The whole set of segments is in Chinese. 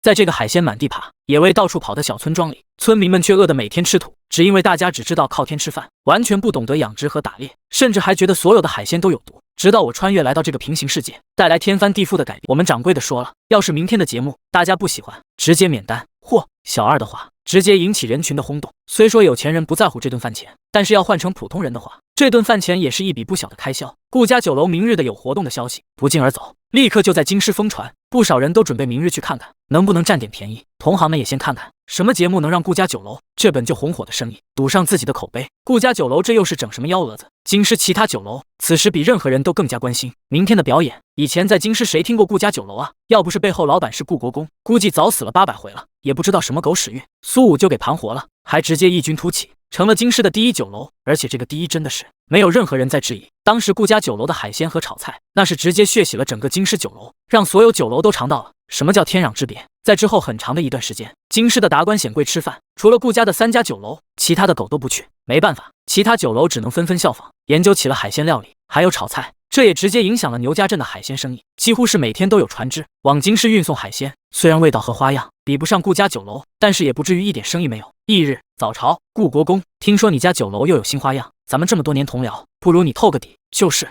在这个海鲜满地爬、野味到处跑的小村庄里，村民们却饿得每天吃土，只因为大家只知道靠天吃饭，完全不懂得养殖和打猎，甚至还觉得所有的海鲜都有毒。直到我穿越来到这个平行世界，带来天翻地覆的改变。我们掌柜的说了，要是明天的节目大家不喜欢，直接免单，或小二的话，直接引起人群的轰动。虽说有钱人不在乎这顿饭钱，但是要换成普通人的话，这顿饭钱也是一笔不小的开销。顾家酒楼明日的有活动的消息不胫而走，立刻就在京师疯传，不少人都准备明日去看看，能不能占点便宜。同行们也先看看什么节目能让顾家酒楼这本就红火的生意赌上自己的口碑。顾家酒楼这又是整什么幺蛾子？京师其他酒楼此时比任何人都更加关心明天的表演。以前在京师谁听过顾家酒楼啊？要不是背后老板是顾国公，估计早死了800回了，也不知道什么狗屎运，苏武就给盘活了，还直接异军突起，成了京师的第一酒楼。而且这个第一真的是没有任何人在质疑。当时顾家酒楼的海鲜和炒菜，那是直接血洗了整个京师酒楼，让所有酒楼都尝到了什么叫天壤之别。在之后很长的一段时间，京师的达官显贵吃饭，除了顾家的3家酒楼，其他的狗都不去。没办法，其他酒楼只能纷纷效仿，研究起了海鲜料理，还有炒菜。这也直接影响了牛家镇的海鲜生意，几乎是每天都有船只往京师运送海鲜。虽然味道和花样比不上顾家酒楼，但是也不至于一点生意没有。翌日早朝，顾国公，听说你家酒楼又有新花样，咱们这么多年同僚，不如你透个底。就是，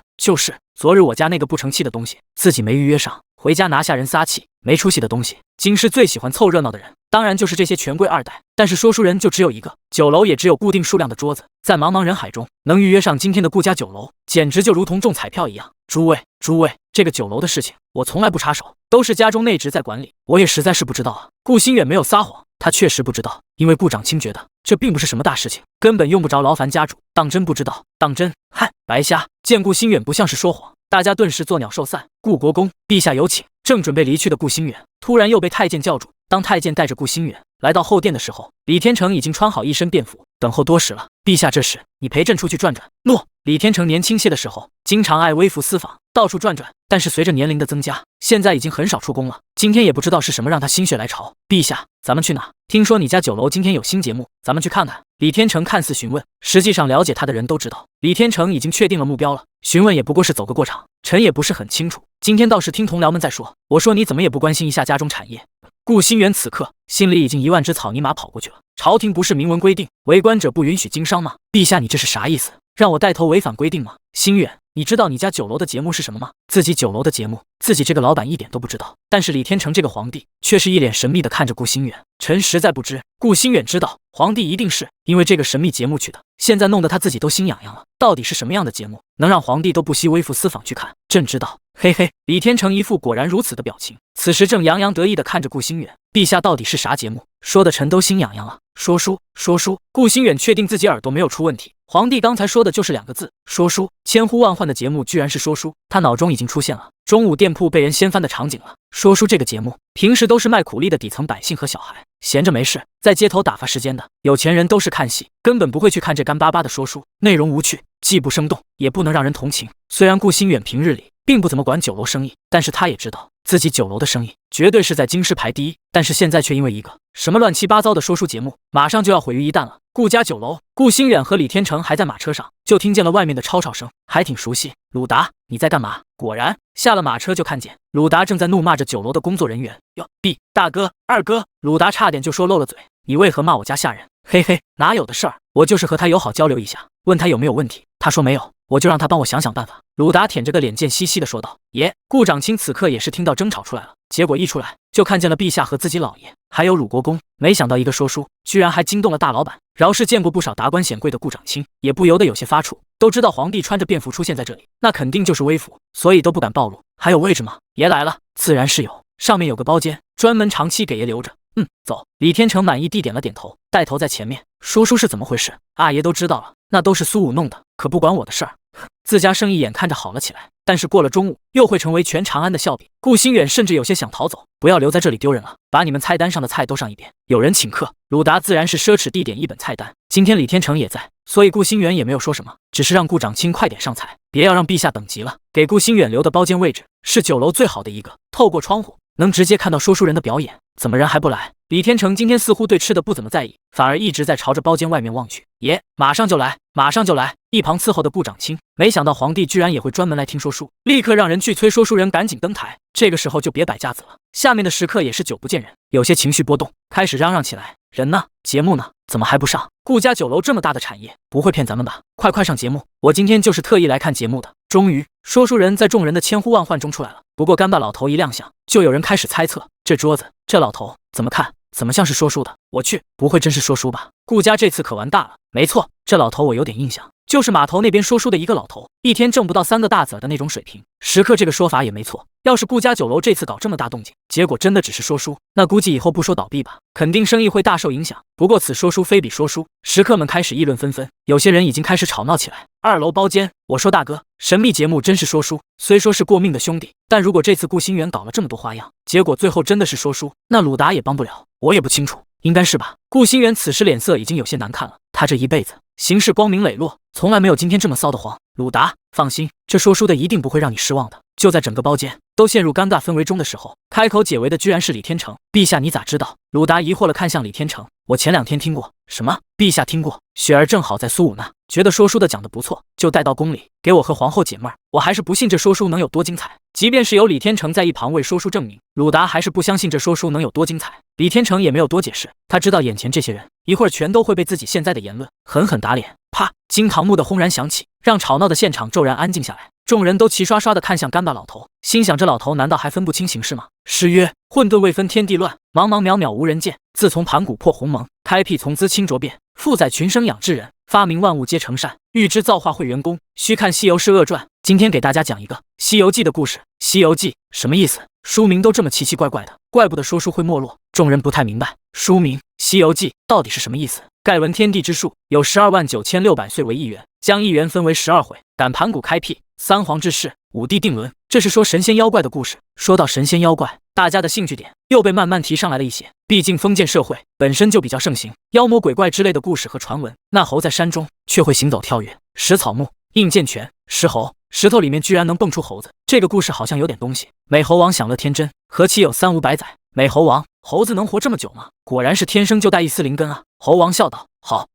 昨日我家那个不成器的东西，自己没预约上，回家拿下人撒气，没出息的东西。京师最喜欢凑热闹的人，当然就是这些权贵二代。但是说书人就只有一个，酒楼也只有固定数量的桌子，在茫茫人海中能预约上今天的顾家酒楼，简直就如同中彩票一样。诸位，这个酒楼的事情我从来不插手，都是家中内侄在管理，我也实在是不知道啊。顾新远没有撒谎，他确实不知道，因为顾长卿觉得这并不是什么大事情，根本用不着劳烦家主。当真不知道？当真？嗨，白瞎！见顾新远不像是说谎，大家顿时作鸟兽散。顾国公，陛下有请。正准备离去的顾新远，突然又被太监叫住。当太监带着顾新远来到后殿的时候，李天成已经穿好一身便服，等候多时了。陛下，这时你陪朕出去转转。诺。李天成年轻些的时候，经常爱微服私访，到处转转，但是随着年龄的增加，现在已经很少出宫了。今天也不知道是什么让他心血来潮。陛下，咱们去哪？听说你家酒楼今天有新节目，咱们去看看。李天成看似询问，实际上了解他的人都知道，李天成已经确定了目标了。询问也不过是走个过场，臣也不是很清楚。今天倒是听同僚们在说，我说你怎么也不关心一下家中产业。顾新远此刻心里已经1万只草泥马跑过去了。朝廷不是明文规定为官者不允许经商吗？陛下，你这是啥意思？让我带头违反规定吗？新远，你知道你家酒楼的节目是什么吗？自己酒楼的节目，自己这个老板一点都不知道。但是李天成这个皇帝却是一脸神秘的看着顾新远，臣实在不知。顾新远知道皇帝一定是因为这个神秘节目去的，现在弄得他自己都心痒痒了。到底是什么样的节目能让皇帝都不惜微服私访去看？朕知道。嘿嘿，李天成一副果然如此的表情，此时正洋洋得意地看着顾新远。陛下到底是啥节目？说的臣都心痒痒了。说书。顾新远确定自己耳朵没有出问题，皇帝刚才说的就是2个字，说书。千呼万唤的节目居然是说书，他脑中已经出现了中午店铺被人掀翻的场景了。说书这个节目平时都是卖苦力的底层百姓和小孩，闲着没事在街头打发时间的有钱人都是看戏，根本不会去看这干巴巴的说书，内容无趣，既不生动也不能让人同情。虽然顾新远平日里并不怎么管酒楼生意，但是他也知道自己酒楼的生意绝对是在京师排第一，但是现在却因为一个什么乱七八糟的说书节目，马上就要毁于一旦了。顾家酒楼，顾新远和李天成还在马车上，就听见了外面的吵吵声，还挺熟悉。鲁达，你在干嘛？果然，下了马车就看见鲁达正在怒骂着酒楼的工作人员。哟，大哥、二哥，鲁达差点就说漏了嘴，你为何骂我家下人？嘿嘿，哪有的事儿，我就是和他友好交流一下，问他有没有问题，他说没有，我就让他帮我想想办法。鲁达舔着个脸贱兮兮地说道。爷，顾长卿此刻也是听到争吵出来了，结果一出来就看见了陛下和自己老爷，还有鲁国公。没想到一个说书，居然还惊动了大老板。饶是见过不少达官显贵的顾长卿，也不由得有些发怵，都知道皇帝穿着便服出现在这里，那肯定就是微服，所以都不敢暴露。还有位置吗？爷来了。自然是有，上面有个包间，专门长期给爷留着。走。李天成满意地点了点头，带头在前面。说书是怎么回事？阿爷都知道了，那都是苏武弄的，可不管我的事儿。自家生意眼看着好了起来，但是过了中午又会成为全长安的笑柄。顾新远甚至有些想逃走，不要留在这里丢人了，把你们菜单上的菜都上一遍。有人请客，鲁达自然是奢侈地点一本菜单。今天李天成也在，所以顾新远也没有说什么，只是让顾长卿快点上菜，别要让陛下等急了。给顾新远留的包间位置是酒楼最好的一个，透过窗户能直接看到说书人的表演。怎么人还不来？李天成今天似乎对吃的不怎么在意，反而一直在朝着包间外面望去。爷，马上就来，马上就来！一旁伺候的部长卿没想到皇帝居然也会专门来听说书，立刻让人去催说书人赶紧登台。这个时候就别摆架子了。下面的食客也是久不见人，有些情绪波动，开始嚷嚷起来：人呢？节目呢？怎么还不上？顾家酒楼这么大的产业，不会骗咱们吧？快上节目！我今天就是特意来看节目的。终于，说书人在众人的千呼万唤中出来了。不过干巴老头一亮相，就有人开始猜测：这桌子，这老头怎么看？怎么像是说书的？我去，不会真是说书吧？顾家这次可完大了。没错，这老头我有点印象，就是码头那边说书的一个老头，一天挣不到3个大子儿的那种水平。食客这个说法也没错，要是顾家酒楼这次搞这么大动静，结果真的只是说书，那估计以后不说倒闭吧，肯定生意会大受影响。不过此说书非彼说书，食客们开始议论纷纷，有些人已经开始吵闹起来。2楼包间，我说大哥，神秘节目真是说书，虽说是过命的兄弟，但如果这次顾心远搞了这么多花样，结果最后真的是说书，那鲁达也帮不了。我也不清楚，应该是吧。顾心远此时脸色已经有些难看了，他这一辈子行事光明磊落，从来没有今天这么骚得慌。鲁达，放心，这说书的一定不会让你失望的。就在整个包间都陷入尴尬氛围中的时候，开口解围的居然是李天成。陛下你咋知道？鲁达疑惑了看向李天成，我前2天听过。什么？陛下听过？雪儿正好在苏武那，觉得说书的讲得不错，就带到宫里给我和皇后解闷儿。我还是不信这说书能有多精彩。即便是有李天成在一旁为说书证明，鲁达还是不相信这说书能有多精彩。李天成也没有多解释，他知道眼前这些人一会儿全都会被自己现在的言论狠狠打脸。啪！惊堂木的轰然响起，让吵闹的现场骤然安静下来。众人都齐刷刷地看向干巴老头，心想这老头难道还分不清形势吗？诗曰：混沌未分天地乱，茫茫渺渺无人见。自从盘古破鸿蒙，开辟从兹清浊变，负载群生养智人，发明万物皆成善。欲知造化会元功，须看西游释厄传。今天给大家讲一个《西游记》的故事。西游记什么意思？书名都这么奇奇怪怪的，怪不得说书会没落。众人不太明白书名《西游记》到底是什么意思。盖闻天地之数，有129600岁为一元，将一元分为12回，赶盘古开辟，三皇治世，5帝定伦。这是说神仙妖怪的故事。说到神仙妖怪，大家的兴趣点又被慢慢提上来了一些。毕竟封建社会本身就比较盛行妖魔鬼怪之类的故事和传闻。那猴在山中却会行走跳跃，食草木，应健全，石猴，石头里面居然能蹦出猴子，这个故事好像有点东西。美猴王享乐天真，何其有300-500载。美猴王，猴子能活这么久吗？果然是天生就带一丝灵根啊！猴王笑道：好，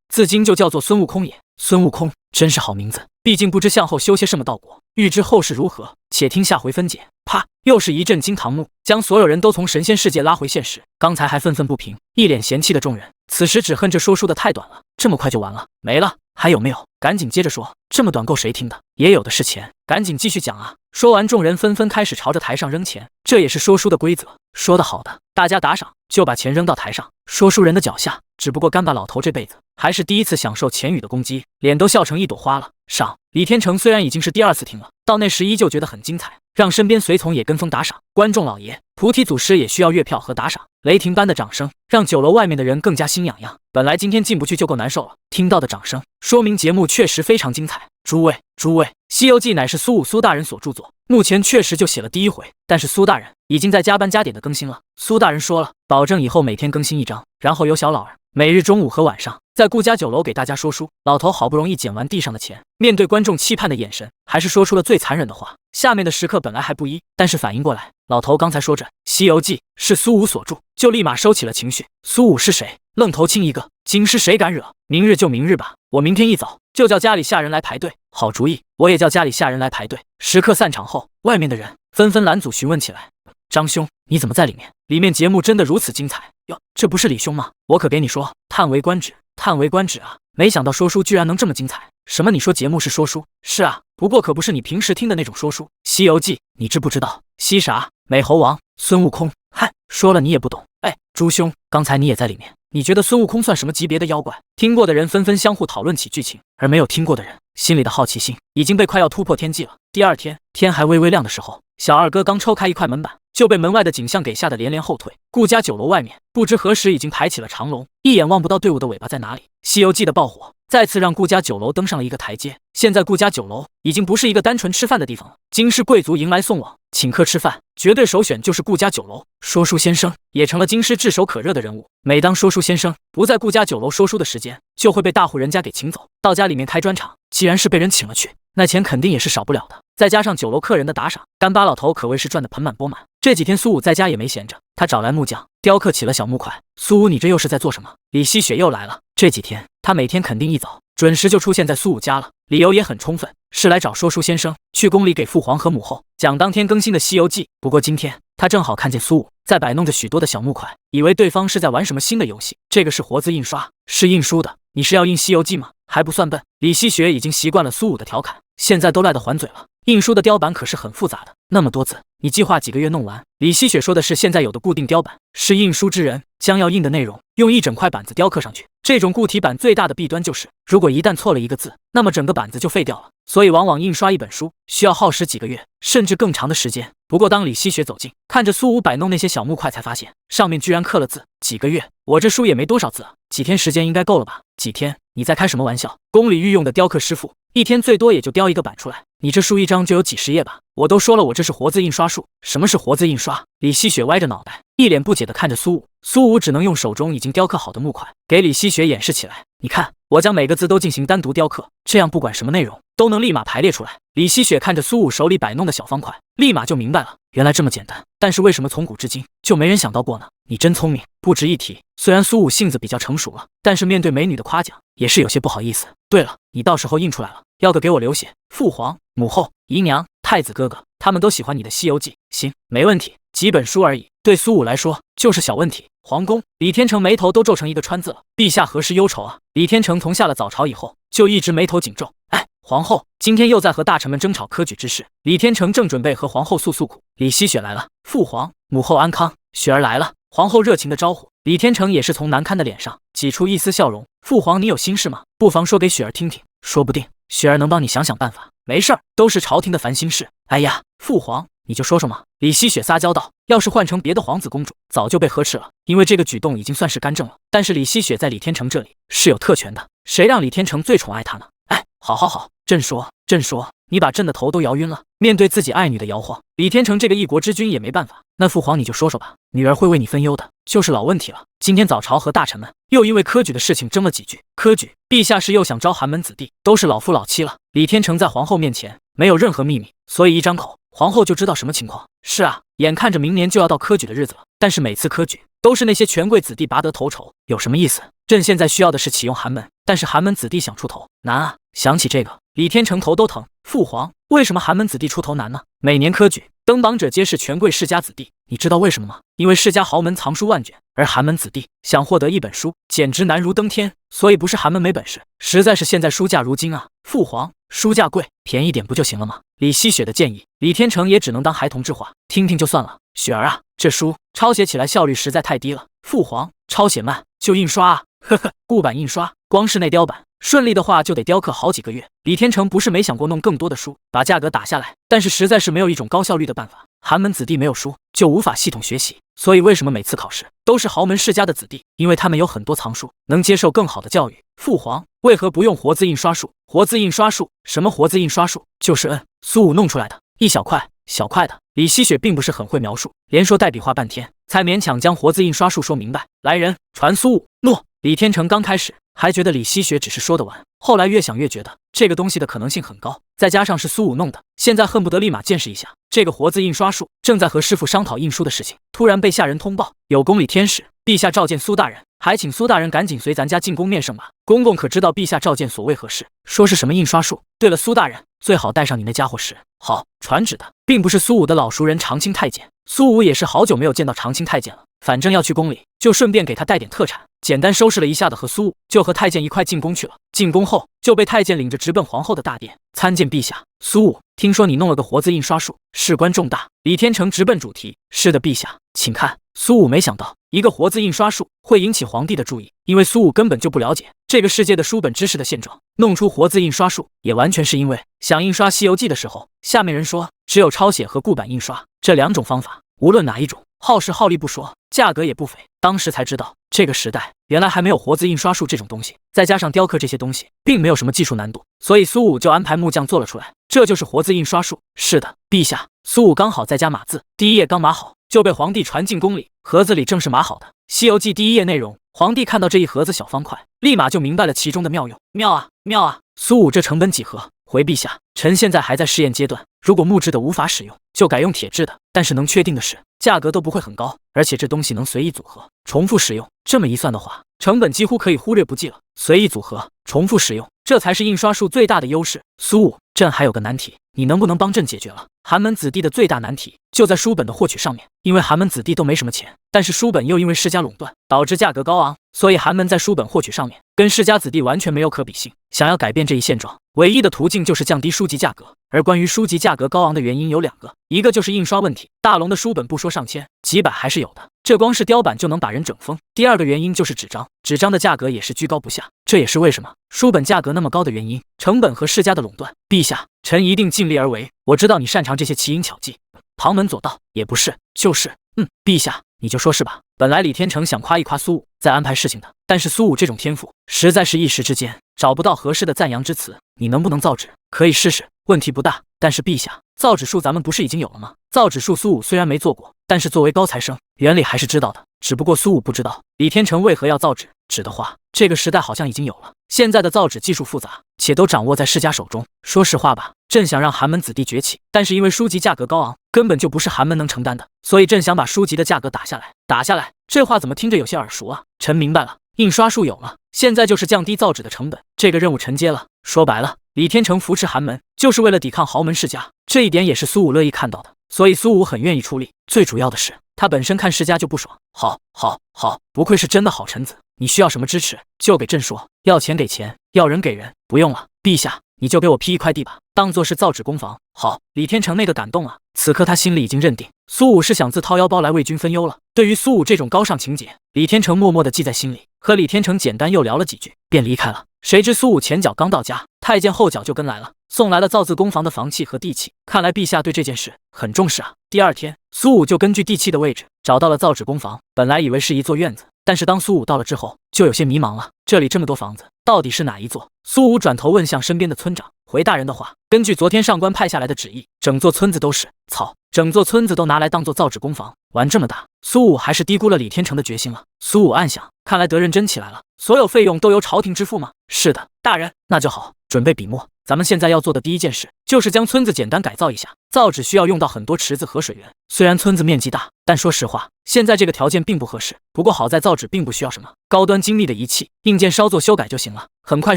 自今就叫做孙悟空也。孙悟空真是好名字，毕竟不知向后修些什么道果。欲知后事如何，且听下回分解。啪！又是一阵惊堂木，将所有人都从神仙世界拉回现实。刚才还愤愤不平、一脸嫌弃的众人，此时只恨这说书的太短了，这么快就完了，没了。还有没有？赶紧接着说，这么短够谁听的？也有的是钱，赶紧继续讲啊！说完，众人纷纷开始朝着台上扔钱，这也是说书的规则。说得好的，大家打赏就把钱扔到台上，说书人的脚下。只不过干巴老头这辈子还是第一次享受钱雨的攻击，脸都笑成一朵花了。赏李天成虽然已经是第2次听了，到那时依旧觉得很精彩，让身边随从也跟风打赏。观众老爷，菩提祖师也需要月票和打赏。雷霆般的掌声让酒楼外面的人更加心痒痒，本来今天进不去就够难受了，听到的掌声说明节目确实非常精彩。诸位，《西游记》乃是苏武苏大人所著作，目前确实就写了第1回，但是苏大人已经在加班加点的更新了。苏大人说了，保证以后每天更新1章，然后有小老儿每日中午和晚上在顾家酒楼给大家说书。老头好不容易捡完地上的钱，面对观众期盼的眼神，还是说出了最残忍的话。下面的食客本来还不依，但是反应过来，老头刚才说着《西游记》是苏武所著，就立马收起了情绪。苏武是谁？愣头青一个，今是谁敢惹？明日就明日吧，我明天一早就叫家里下人来排队。好主意，我也叫家里下人来排队。食客散场后，外面的人纷纷拦阻询问起来：张兄，你怎么在里面？里面节目真的如此精彩哟？这不是李兄吗？我可给你说，叹为观止，叹为观止啊！没想到说书居然能这么精彩。什么？你说节目是说书？是啊，不过可不是你平时听的那种说书。西游记，你知不知道？西啥？美猴王、孙悟空？嗨，说了你也不懂。哎，朱兄，刚才你也在里面，你觉得孙悟空算什么级别的妖怪？听过的人纷纷相互讨论起剧情，而没有听过的人心里的好奇心已经被快要突破天际了。第2天，天还微微亮的时候，小二哥刚抽开一块门板，就被门外的景象给吓得连连后退。顾家酒楼外面不知何时已经排起了长龙，一眼望不到队伍的尾巴在哪里。西游记的爆火再次让顾家酒楼登上了一个台阶，现在顾家酒楼已经不是一个单纯吃饭的地方了，京师贵族迎来送往，请客吃饭绝对首选就是顾家酒楼。说书先生也成了京师炙手可热的人物，每当说书先生不在顾家酒楼说书的时间，就会被大户人家给请走，到家里面开专场。既然是被人请了去，那钱肯定也是少不了的，再加上酒楼客人的打赏，干巴老头可谓是赚得盆满钵满。这几天苏武在家也没闲着，他找来木匠雕刻起了小木块。苏武，你这又是在做什么？李希雪又来了。这几天他每天肯定一早准时就出现在苏武家了，理由也很充分，是来找说书先生去宫里给父皇和母后讲当天更新的《西游记》。不过今天他正好看见苏武在摆弄着许多的小木块，以为对方是在玩什么新的游戏。这个是活字印刷，是印书的，你是要印《西游记》吗？还不算笨。李希雪已经习惯了苏武的调侃，现在都赖得还嘴了。印书的雕版可是很复杂的，那么多字，你计划几个月弄完？李希雪说的是现在有的固定雕版，是印书之人将要印的内容用一整块板子雕刻上去。这种固体板最大的弊端就是，如果一旦错了一个字，那么整个板子就废掉了。所以往往印刷一本书需要耗时几个月，甚至更长的时间。不过当李希雪走近，看着苏武摆弄那些小木块，才发现上面居然刻了字。几个月？我这书也没多少字啊，几天时间应该够了吧？几天？你在开什么玩笑？宫里御用的雕刻师傅一天最多也就雕一个版出来，你这书一张就有几十页吧？我都说了，我这是活字印刷术。什么是活字印刷？李希雪歪着脑袋，一脸不解地看着苏武。苏武只能用手中已经雕刻好的木块给李希雪演示起来。你看，我将每个字都进行单独雕刻，这样不管什么内容都能立马排列出来。李希雪看着苏武手里摆弄的小方块，立马就明白了，原来这么简单。但是为什么从古至今就没人想到过呢？你真聪明，不值一提。虽然苏武性子比较成熟了，但是面对美女的夸奖也是有些不好意思。对了，你到时候印出来了，要个给我留写。父皇、母后、姨娘、太子哥哥，他们都喜欢你的《西游记》。行，没问题，几本书而已，对苏武来说就是小问题。皇宫，李天成眉头都皱成一个川字了。陛下何时忧愁啊？李天成从下了早朝以后，就一直眉头紧皱。哎，皇后今天又在和大臣们争吵科举之事。李天成正准备和皇后诉苦。李希雪来了，父皇、母后安康。雪儿来了。皇后热情的招呼。李天成也是从难堪的脸上挤出一丝笑容。父皇，你有心事吗？不妨说给雪儿听听，说不定雪儿能帮你想想办法。没事儿，都是朝廷的烦心事。哎呀，父皇，你就说说嘛。李希雪撒娇道，要是换成别的皇子公主，早就被呵斥了，因为这个举动已经算是干政了。但是李希雪在李天成这里是有特权的，谁让李天成最宠爱她呢？哎，好，朕说，你把朕的头都摇晕了。面对自己爱女的摇晃，李天成这个一国之君也没办法。那父皇你就说说吧，女儿会为你分忧的。就是老问题了，今天早朝和大臣们又因为科举的事情争了几句。科举，陛下是又想招寒门子弟，都是老夫老妻了。李天成在皇后面前没有任何秘密，所以一张口，皇后就知道什么情况。是啊，眼看着明年就要到科举的日子了，但是每次科举都是那些权贵子弟拔得头筹，有什么意思？朕现在需要的是启用寒门，但是寒门子弟想出头难啊。想起这个，李天成头都疼。父皇，为什么寒门子弟出头难呢？每年科举登榜者皆是权贵世家子弟，你知道为什么吗？因为世家豪门藏书万卷，而寒门子弟想获得一本书简直难如登天，所以不是寒门没本事，实在是现在书价如今啊。父皇，书价贵，便宜点不就行了吗？李希雪的建议，李天成也只能当孩童之话，听听就算了。雪儿啊，这书抄写起来效率实在太低了。父皇，抄写慢就印刷啊。呵呵，固版印刷，光是内雕版，顺利的话就得雕刻好几个月。李天成不是没想过弄更多的书，把价格打下来，但是实在是没有一种高效率的办法。寒门子弟没有书就无法系统学习，所以为什么每次考试都是豪门世家的子弟？因为他们有很多藏书，能接受更好的教育。父皇，为何不用活字印刷术？活字印刷术？什么活字印刷术？就是苏武弄出来的，一小块小块的。李希雪并不是很会描述，连说带比划半天，才勉强将活字印刷术说明白。来人，传苏武。诺。李天成刚开始还觉得李希雪只是说得完，后来越想越觉得这个东西的可能性很高，再加上是苏武弄的，现在恨不得立马见识一下这个活字印刷术。正在和师傅商讨印书的事情，突然被下人通报，有宫里天使，陛下召见苏大人，还请苏大人赶紧随咱家进宫面圣吧。公公可知道陛下召见所为何事？说是什么印刷术。对了，苏大人最好带上你那家伙时。好，传旨的并不是苏武的老熟人长青太监，苏武也是好久没有见到长青太监了，反正要去宫里，就顺便给他带点特产。简单收拾了一下的和苏武，就和太监一块进宫去了。进宫后就被太监领着直奔皇后的大殿，参见陛下。苏武，听说你弄了个活字印刷术，事关重大。李天成直奔主题，是的，陛下，请看。苏武没想到一个活字印刷术会引起皇帝的注意，因为苏武根本就不了解这个世界的书本知识的现状，弄出活字印刷术也完全是因为想印刷《西游记》的时候，下面人说只有抄写和固版印刷这两种方法，无论哪一种耗时耗力不说，价格也不菲。当时才知道这个时代原来还没有活字印刷术这种东西，再加上雕刻这些东西并没有什么技术难度，所以苏武就安排木匠做了出来，这就是活字印刷术。是的，陛下。苏武刚好在家码字，第一页刚码好就被皇帝传进宫里，盒子里正是码好的《西游记》第一页内容。皇帝看到这一盒子小方块，立马就明白了其中的妙用。妙啊妙啊！苏武这成本几何？回陛下，臣现在还在试验阶段，如果木质的无法使用，就改用铁质的。但是能确定的是，价格都不会很高，而且这东西能随意组合、重复使用。这么一算的话，成本几乎可以忽略不计了。随意组合、重复使用，这才是印刷术最大的优势。苏武，朕还有个难题，你能不能帮朕解决了？寒门子弟的最大难题就在书本的获取上面，因为寒门子弟都没什么钱，但是书本又因为世家垄断，导致价格高昂，所以寒门在书本获取上面跟世家子弟完全没有可比性。想要改变这一现状，唯一的途径就是降低书籍价格。而关于书籍价格高昂的原因有2个，一个就是印刷问题，大龙的书本不说上千，几百还是有的，这光是雕版就能把人整疯。第2个原因就是纸张，纸张的价格也是居高不下，这也是为什么书本价格那么高的原因，成本和世家的垄断。陛下，臣一定尽力而为。我知道你擅长这些奇淫巧技。旁门左道，也不是，就是，陛下，你就说是吧。本来李天成想夸一夸苏武，再安排事情的，但是苏武这种天赋，实在是一时之间找不到合适的赞扬之词。你能不能造纸？可以试试，问题不大。但是陛下，造纸术咱们不是已经有了吗？造纸术苏武虽然没做过，但是作为高材生，原理还是知道的。只不过苏武不知道李天成为何要造纸。纸的话，这个时代好像已经有了。现在的造纸技术复杂，且都掌握在世家手中。说实话吧，朕想让寒门子弟崛起，但是因为书籍价格高昂，根本就不是寒门能承担的，所以朕想把书籍的价格打下来。打下来，这话怎么听着有些耳熟啊？臣明白了，印刷术有了，现在就是降低造纸的成本，这个任务臣接了。说白了，李天成扶持寒门，就是为了抵抗豪门世家，这一点也是苏武乐意看到的，所以苏武很愿意出力。最主要的是，他本身看世家就不爽。好，不愧是真的好臣子。你需要什么支持，就给朕说。要钱给钱，要人给人。不用了，陛下，你就给我批一块地吧，当做是造纸工坊。好，李天成那个感动啊，此刻他心里已经认定苏武是想自掏腰包来为君分忧了。对于苏武这种高尚情节，李天成默默地记在心里，和李天成简单又聊了几句，便离开了。谁知苏武前脚刚到家，太监后脚就跟来了，送来了造字工坊的房契和地契。看来陛下对这件事很重视啊。第2天，苏武就根据地契的位置找到了造纸工坊，本来以为是一座院子，但是当苏武到了之后，就有些迷茫了。这里这么多房子，到底是哪一座？苏武转头问向身边的村长，回大人的话，根据昨天上官派下来的旨意，整座村子都是。操，整座村子都拿来当做造纸工坊，玩这么大，苏武还是低估了李天成的决心了。苏武暗想，看来得认真起来了。所有费用都由朝廷支付吗？是的，大人。那就好，准备笔墨。咱们现在要做的第一件事，就是将村子简单改造一下。造纸需要用到很多池子和水源，虽然村子面积大，但说实话，现在这个条件并不合适。不过好在造纸并不需要什么高端精密的仪器，硬件稍作修改就行了。很快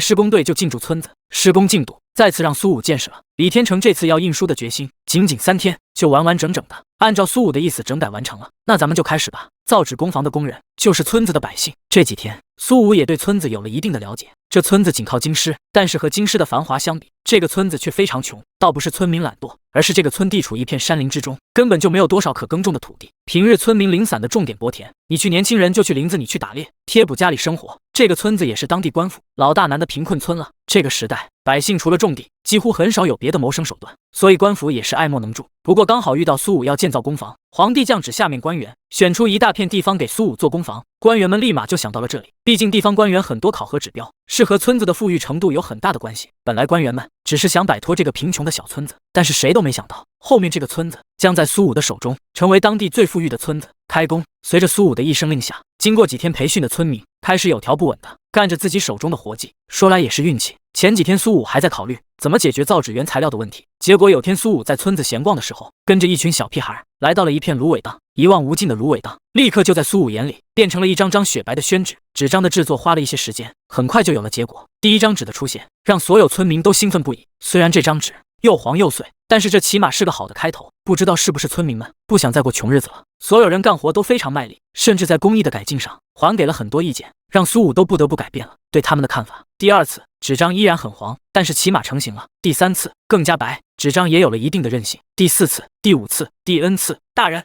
施工队就进驻村子，施工进度再次让苏武见识了李天成这次要印书的决心。仅仅3天就完完整整的按照苏武的意思整改完成了。那咱们就开始吧。造纸工坊的工人就是村子的百姓。这几天苏武也对村子有了一定的了解。这村子紧靠京师，但是和京师的繁华相比，这个村子却非常穷。倒不是村民懒惰，而是这个村地处一片山林之中，根本就没有多少可耕种的土地。平日村民零散的种点薄田，你去年轻人就去林子里去打猎，贴补家里生活。这个村子也是当地官府老大难的贫困村了。这个时代，百姓除了种地，几乎很少有别的谋生手段，所以官府也是爱莫能助。不过刚好遇到苏武要建造工坊，皇帝降旨下面官员选出一大片地方给苏武做工坊，官员们立马就想到了这里。毕竟地方官员很多考核指标是和村子的富裕程度有很大的关系。本来官员们只是想摆脱这个贫穷的小村子，但是谁都没想到，后面这个村子将在苏武的手中成为当地最富裕的村子。开工，随着苏武的一声令下，经过几天培训的村民开始有条不紊的干着自己手中的活计。说来也是运气，前几天苏武还在考虑怎么解决造纸原材料的问题，结果有天苏武在村子闲逛的时候，跟着一群小屁孩来到了一片芦苇荡。一望无尽的芦苇荡立刻就在苏武眼里变成了一张张雪白的宣纸。纸张的制作花了一些时间，很快就有了结果。第一张纸的出现让所有村民都兴奋不已。虽然这张纸又黄又碎，但是这起码是个好的开头。不知道是不是村民们不想再过穷日子了，所有人干活都非常卖力，甚至在工艺的改进上还给了很多意见，让苏武都不得不改变了对他们的看法。第2次纸张依然很黄，但是起码成型了。第3次更加白，纸张也有了一定的韧性。第4次、第5次、第 N 次，大人，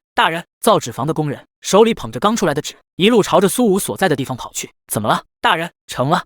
造纸坊的工人手里捧着刚出来的纸，一路朝着苏武所在的地方跑去。怎么了，大人？成了。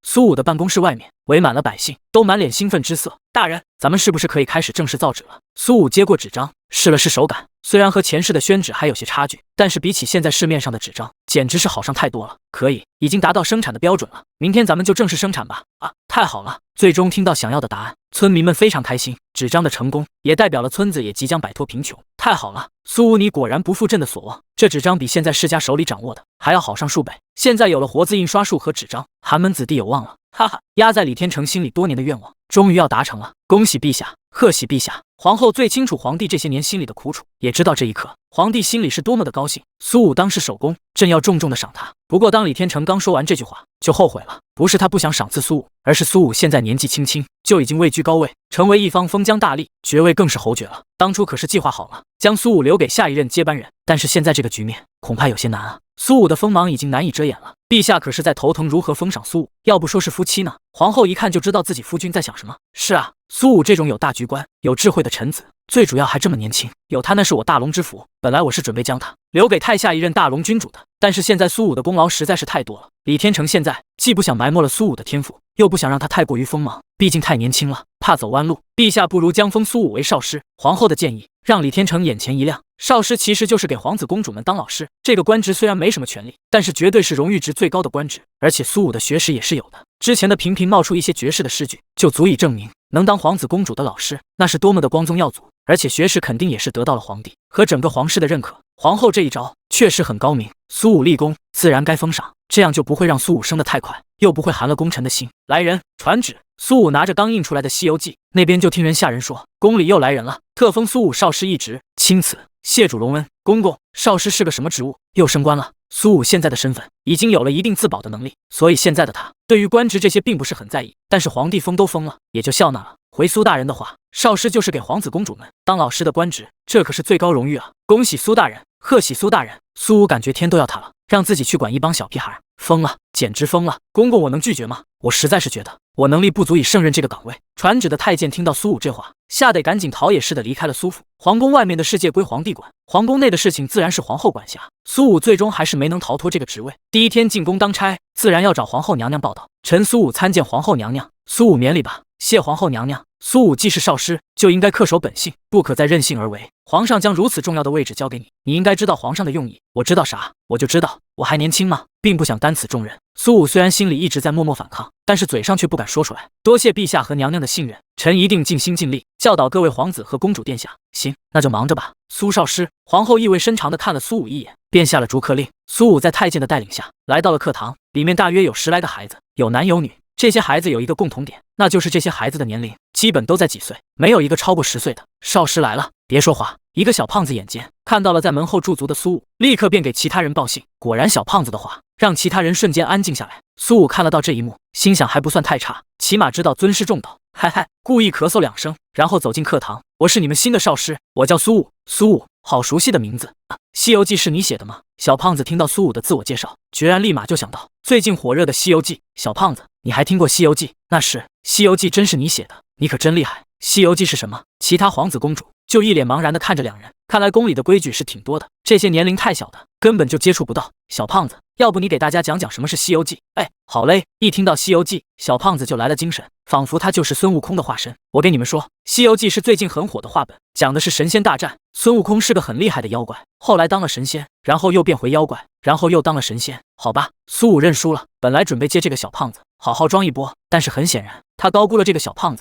苏武的办公室外面围满了百姓，都满脸兴奋之色。大人，咱们是不是可以开始正式造纸了？苏武接过纸张，试了试手感，虽然和前世的宣纸还有些差距，但是比起现在市面上的纸张，简直是好上太多了。可以，已经达到生产的标准了。明天咱们就正式生产吧。啊，太好了！最终听到想要的答案，村民们非常开心。纸张的成功也代表了村子也即将摆脱贫穷。太好了，苏武，你果然不负朕的所望。这纸张比现在世家手里掌握的还要好上数倍。现在有了活字印刷术和纸张，寒门子弟有望了。哈哈，压在李天成心里多年的愿望，终于要达成了！恭喜陛下，贺喜陛下！皇后最清楚皇帝这些年心里的苦楚，也知道这一刻皇帝心里是多么的高兴。苏武当时守宫，正要重重的赏他。不过当李天成刚说完这句话，就后悔了。不是他不想赏赐苏武，而是苏武现在年纪轻轻，就已经位居高位，成为一方封疆大吏，爵位更是侯爵了。当初可是计划好了，将苏武留给下一任接班人，但是现在这个局面恐怕有些难啊。苏武的锋芒已经难以遮掩了，陛下可是在头疼如何封赏苏武，要不说是夫妻呢？皇后一看就知道自己夫君在想什么。是啊，苏武这种有大局观、有智慧的臣子，最主要还这么年轻，有他那是我大龙之福。本来我是准备将他留给太下一任大龙君主的，但是现在苏武的功劳实在是太多了。李天成现在既不想埋没了苏武的天赋，又不想让他太过于锋芒，毕竟太年轻了，怕走弯路。陛下不如将封苏武为少师。皇后的建议让李天成眼前一亮。少师其实就是给皇子公主们当老师，这个官职虽然没什么权利，但是绝对是荣誉值最高的官职，而且苏武的学识也是有的。之前的频频冒出一些绝世的诗句，就足以证明能当皇子公主的老师，那是多么的光宗耀祖，而且学识肯定也是得到了皇帝和整个皇室的认可。皇后这一招确实很高明，苏武立功，自然该封赏，这样就不会让苏武升得太快，又不会寒了功臣的心。来人，传旨！苏武拿着刚印出来的《西游记》，那边就听人下人说，宫里又来人了，特封苏武少师一职，钦此。谢主隆恩。公公，少师是个什么职务？又升官了。苏武现在的身份已经有了一定自保的能力，所以现在的他对于官职这些并不是很在意。但是皇帝封都封了，也就笑纳了。回苏大人的话，少师就是给皇子公主们当老师的官职，这可是最高荣誉啊！恭喜苏大人，贺喜苏大人！苏武感觉天都要塌了，让自己去管一帮小屁孩，疯了，简直疯了！公公，我能拒绝吗？我实在是觉得我能力不足以胜任这个岗位。传旨的太监听到苏武这话，吓得赶紧逃也似的离开了苏府。皇宫外面的世界归皇帝管，皇宫内的事情自然是皇后管辖。苏武最终还是没能逃脱这个职位。第一天进宫当差，自然要找皇后娘娘报道。臣苏武参见皇后娘娘。苏武免礼吧，谢皇后娘娘。苏武既是少师，就应该恪守本性，不可再任性而为。皇上将如此重要的位置交给你，你应该知道皇上的用意。我知道啥？我就知道我还年轻嘛，并不想担此重任。苏武虽然心里一直在默默反抗，但是嘴上却不敢说出来。多谢陛下和娘娘的信任，臣一定尽心尽力教导各位皇子和公主殿下。行，那就忙着吧。苏少师。皇后意味深长地看了苏武一眼，便下了逐客令。苏武在太监的带领下来到了课堂，里面大约有10来个孩子，有男有女。这些孩子有一个共同点，那就是这些孩子的年龄基本都在几岁，没有一个超过10岁的。少师来了，别说话。一个小胖子眼尖，看到了在门后驻足的苏武，立刻便给其他人报信。果然小胖子的话让其他人瞬间安静下来。苏武看了到这一幕，心想还不算太差，起码知道尊师重道。嗨嗨，故意咳嗽2声，然后走进课堂。我是你们新的少师，我叫苏武。苏武，好熟悉的名字啊！西游记是你写的吗？小胖子听到苏武的自我介绍，决然立马就想到最近火热的西游记。小胖子，你还听过西游记？那是西游记真是你写的？你可真厉害！西游记是什么？其他皇子公主就一脸茫然地看着两人，看来宫里的规矩是挺多的，这些年龄太小的根本就接触不到。小胖子，要不你给大家讲讲什么是西游记？哎，好嘞！一听到西游记，小胖子就来了精神，仿佛他就是孙悟空的化身。我给你们说，西游记是最近很火的话本，讲的是神仙大战。孙悟空是个很厉害的妖怪，后来当了神仙，然后又变回妖怪，然后又当了神仙。好吧，苏武认输了，本来准备接这个小胖子好好装一波，但是很显然他高估了这个小胖子